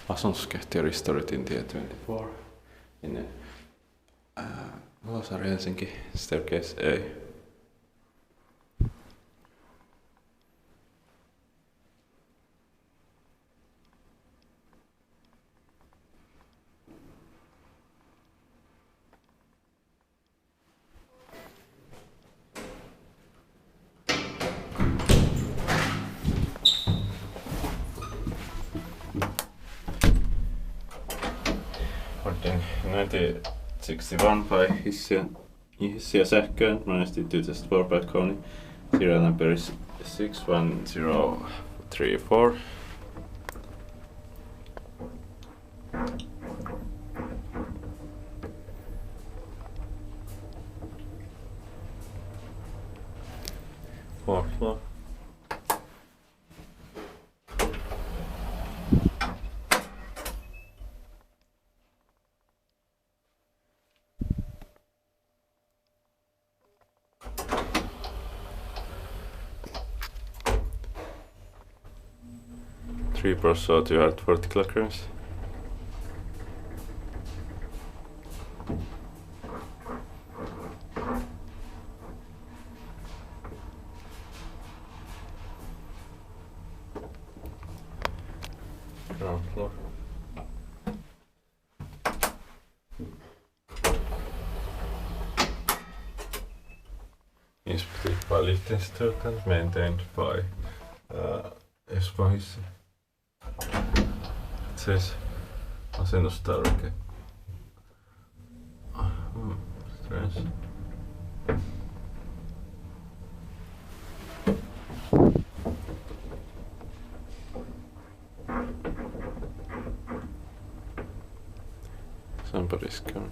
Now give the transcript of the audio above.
Asustuskehtiö Risto Rytin tie 24 in Kulosaari Helsinki, staircase A. Ordering 1961 by Hissi ja sähköön, modernized 2004 by Kone. Serial number is 61034. Fourth floor. Three per saw to add vertical clearance. Ground floor. Inspected by lift institute and maintained by Helsingin Hissi. It says Asennustarvike. Strange. Somebody's coming.